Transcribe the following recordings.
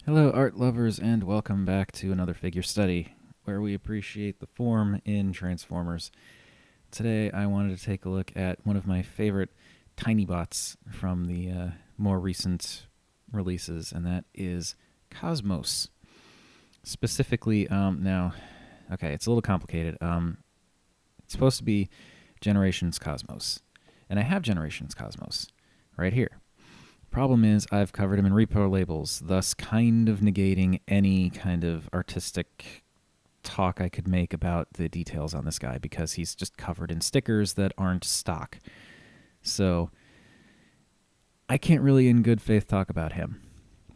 Hello, art lovers, and welcome back to another figure study, where we appreciate the form in Transformers. Today, I wanted to take a look at one of my favorite tiny bots from the more recent releases, and that is Cosmos. Specifically, okay, it's a little complicated. It's supposed to be Generations Cosmos, and I have Generations Cosmos right here. Problem is, I've covered him in repo labels, thus kind of negating any kind of artistic talk I could make about the details on this guy because he's just covered in stickers that aren't stock. So I can't really in good faith talk about him.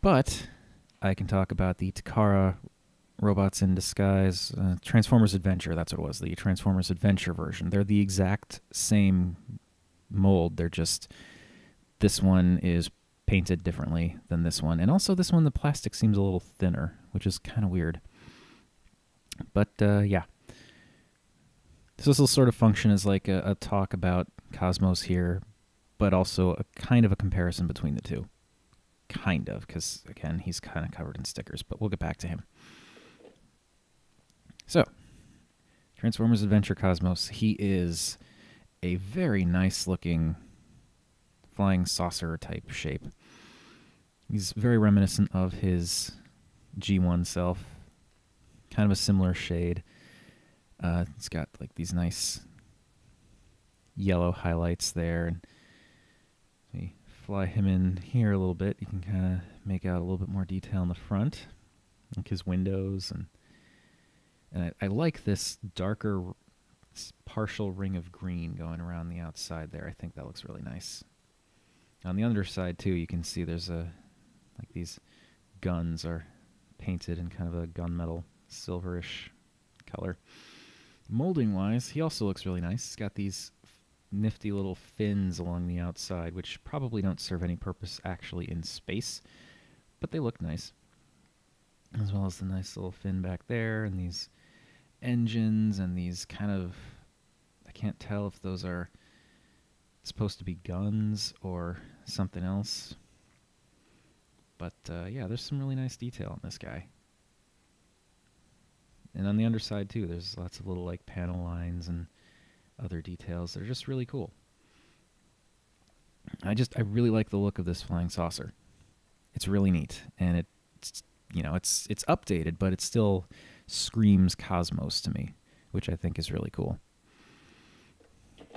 But I can talk about the Takara Robots in Disguise, Transformers Adventure, that's what it was, the Transformers Adventure version. They're the exact same mold, they're just, this one is painted differently than this one. And also this one, the plastic seems a little thinner, which is kind of weird. But yeah. So this will sort of function as like a talk about Cosmos here, but also a kind of a comparison between the two. Kind of, because again, he's kind of covered in stickers, but we'll get back to him. So, Transformers Adventure Cosmos, he is a very nice looking flying saucer type shape. He's very reminiscent of his G1 self, kind of a similar shade. It's got like these nice yellow highlights there. And we fly him in here a little bit. You can kind of make out a little bit more detail in the front, like his windows, and I like this darker partial ring of green going around the outside there. I think that looks really nice. On the underside too, you can see there's like these guns are painted in kind of a gunmetal silverish color. Molding wise, he also looks really nice. He's got these nifty little fins along the outside, which probably don't serve any purpose actually in space, but they look nice. As well as the nice little fin back there, and these engines, and these kind of, I can't tell if those are supposed to be guns or something else. But yeah, there's some really nice detail on this guy. And on the underside too, there's lots of little like panel lines and other details that are just really cool. I really like the look of this flying saucer. It's really neat, and it's it's updated, but it still screams Cosmos to me, which I think is really cool.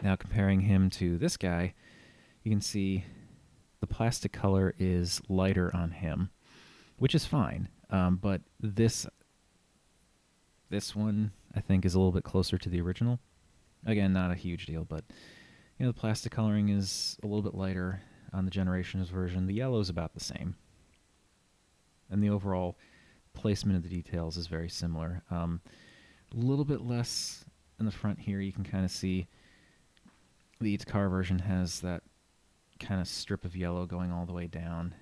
Now comparing him to this guy, you can see the plastic color is lighter on him, which is fine. But this one I think is a little bit closer to the original. Again, not a huge deal, but the plastic coloring is a little bit lighter on the Generations version. The yellow is about the same, and the overall placement of the details is very similar. A little bit less in the front here. You can kind of see the Takara version has that kind of strip of yellow going all the way down,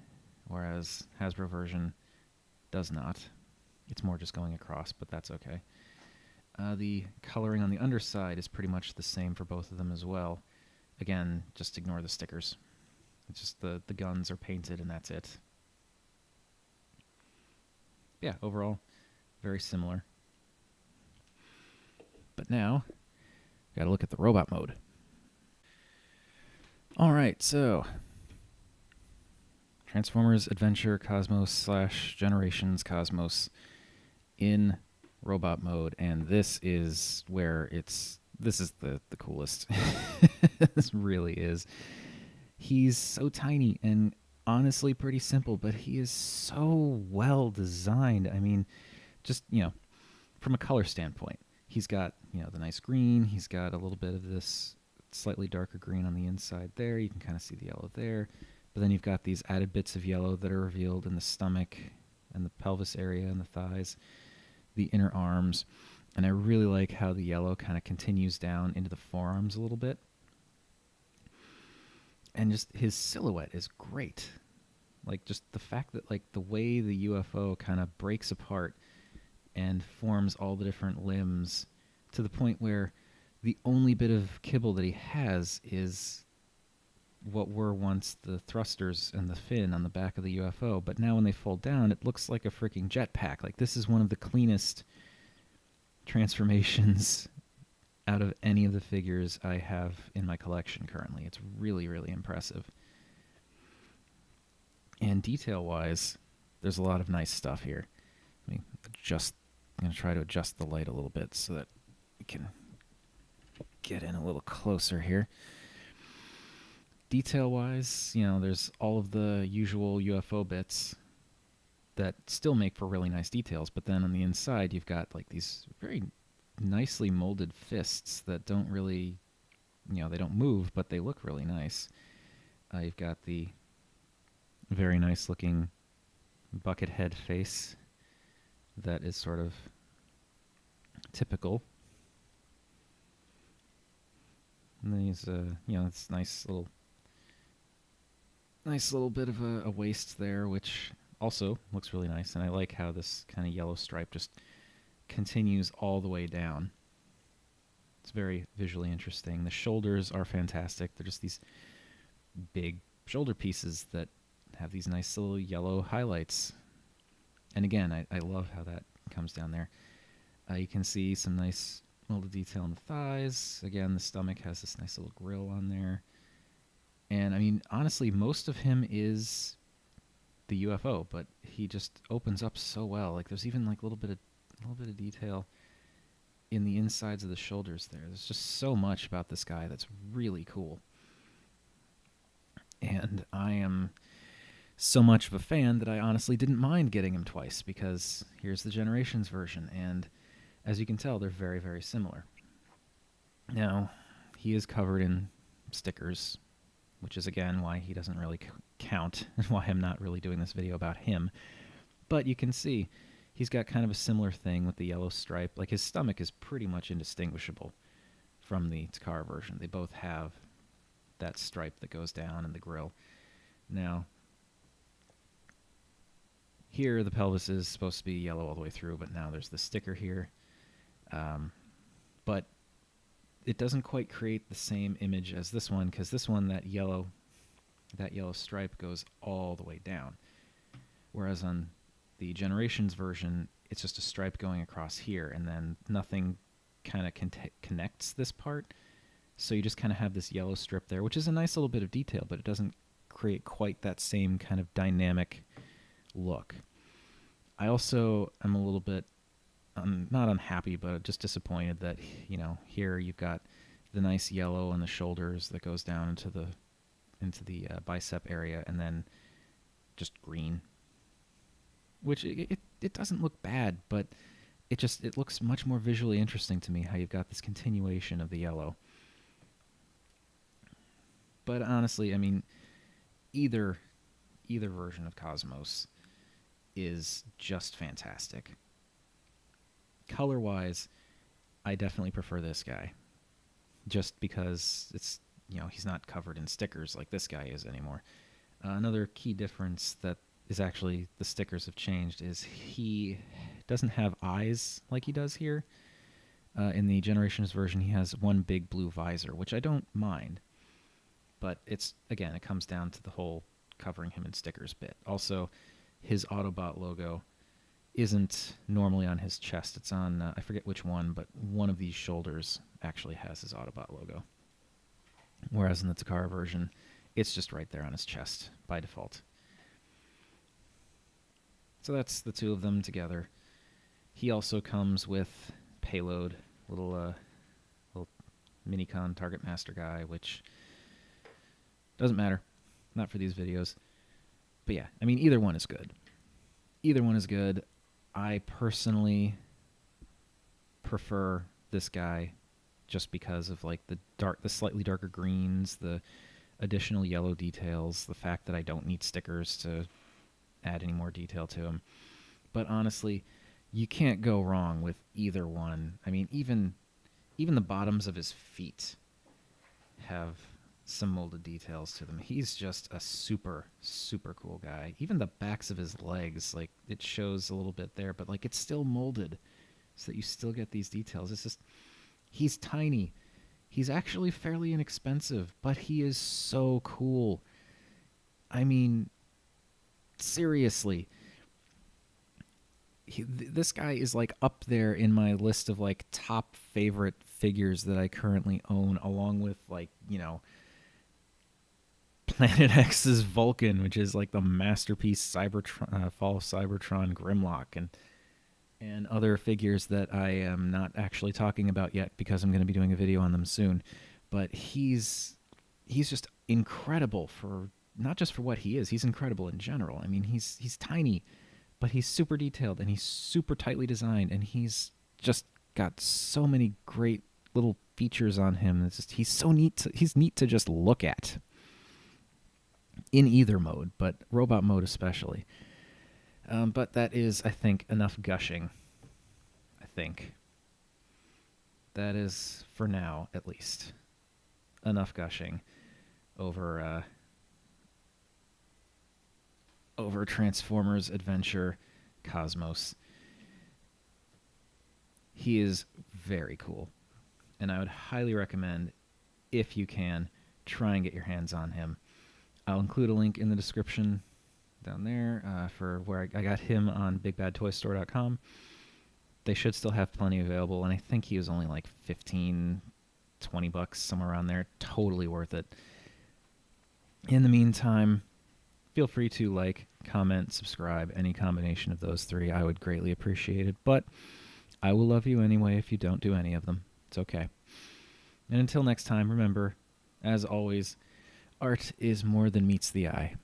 whereas Hasbro version does not. It's more just going across, but that's okay. The coloring on the underside is pretty much the same for both of them as well. Again, just ignore the stickers. It's just the guns are painted and that's it. Yeah, overall, very similar. But now, we gotta look at the robot mode. Alright, so Transformers Adventure Cosmos / Generations Cosmos in robot mode, and this is where this is the coolest. This really is. He's so tiny and honestly pretty simple, but he is so well designed. I mean, just, from a color standpoint, he's got, the nice green, he's got a little bit of this slightly darker green on the inside there. You can kind of see the yellow there. But then you've got these added bits of yellow that are revealed in the stomach and the pelvis area and the thighs, the inner arms. And I really like how the yellow kind of continues down into the forearms a little bit. And just his silhouette is great. Like, just the fact that, like, the way the UFO kind of breaks apart and forms all the different limbs to the point where the only bit of kibble that he has is what were once the thrusters and the fin on the back of the UFO, but now when they fold down, it looks like a freaking jetpack. Like, this is one of the cleanest transformations out of any of the figures I have in my collection currently. It's really, really impressive. And detail-wise, there's a lot of nice stuff here. Let me adjust. I'm going to try to adjust the light a little bit so that we can get in a little closer here. Detail-wise, you know, there's all of the usual UFO bits that still make for really nice details, but then on the inside you've got like these very nicely molded fists that don't really, you know, they don't move, but they look really nice. You've got the very nice looking bucket head face that is sort of typical. And these, you know, it's nice little bit of a waist there, which also looks really nice. And I like how this kind of yellow stripe just continues all the way down. It's very visually interesting. The shoulders are fantastic. They're just these big shoulder pieces that have these nice little yellow highlights. And again, I love how that comes down there. You can see some nice molded detail on the thighs. Again, the stomach has this nice little grill on there. And I mean, honestly, most of him is the UFO, but he just opens up so well. Like, there's even like a little bit of detail in the insides of the shoulders there. There's just so much about this guy that's really cool. And I am so much of a fan that I honestly didn't mind getting him twice, because here's the Generations version, and as you can tell, they're very, very similar. Now, he is covered in stickers, which is, again, why he doesn't really count, and why I'm not really doing this video about him. But you can see he's got kind of a similar thing with the yellow stripe. Like, his stomach is pretty much indistinguishable from the Takara version. They both have that stripe that goes down in the grill. Now, here the pelvis is supposed to be yellow all the way through, but now there's the sticker here. But it doesn't quite create the same image as this one, because this one, that yellow stripe goes all the way down. Whereas on the Generations version, it's just a stripe going across here, and then nothing kind of connects this part. So you just kind of have this yellow strip there, which is a nice little bit of detail, but it doesn't create quite that same kind of dynamic look. I also am a little bit, not unhappy, but just disappointed that, you know, here you've got the nice yellow on the shoulders that goes down into the bicep area, and then just green, which it doesn't look bad, but it looks much more visually interesting to me how you've got this continuation of the yellow. But honestly, I mean, either version of Cosmos is just fantastic. Color-wise, I definitely prefer this guy, just because it's, you know, he's not covered in stickers like this guy is anymore. Another key difference that is actually the stickers have changed is he doesn't have eyes like he does here. In the Generations version, he has one big blue visor, which I don't mind. But it's, again, it comes down to the whole covering him in stickers bit. Also, his Autobot logo isn't normally on his chest. It's on, I forget which one, but one of these shoulders actually has his Autobot logo. Whereas in the Takara version, it's just right there on his chest by default. So that's the two of them together. He also comes with payload, little Minicon Target Master guy, which doesn't matter, not for these videos. But yeah, I mean, either one is good. Either one is good. I personally prefer this guy just because of like the slightly darker greens, the additional yellow details, the fact that I don't need stickers to add any more detail to him. But honestly, you can't go wrong with either one. I mean, even the bottoms of his feet have some molded details to them. He's just a super, super cool guy. Even the backs of his legs, like, it shows a little bit there, but like, it's still molded so that you still get these details. It's just, he's tiny. He's actually fairly inexpensive, but he is so cool. I mean, seriously. This guy is like up there in my list of like top favorite figures that I currently own, along with like, Planet X's Vulcan, which is like the masterpiece Cybertron, Fall of Cybertron Grimlock, and other figures that I am not actually talking about yet because I'm going to be doing a video on them soon. But he's just incredible for not just for what he is. He's incredible in general. I mean, he's tiny, but he's super detailed and he's super tightly designed, and he's just got so many great little features on him. It's just he's so neat. He's neat to just look at in either mode, but robot mode especially. But that is, I think, enough gushing. I think that is, for now at least, enough gushing over Transformers Adventure Cosmos. He is very cool, and I would highly recommend, if you can, try and get your hands on him. I'll include a link in the description down there for where I got him on BigBadToyStore.com. They should still have plenty available, and I think he was only like $15, $20, somewhere around there. Totally worth it. In the meantime, feel free to like, comment, subscribe, any combination of those three. I would greatly appreciate it, but I will love you anyway if you don't do any of them. It's okay. And until next time, remember, as always, art is more than meets the eye.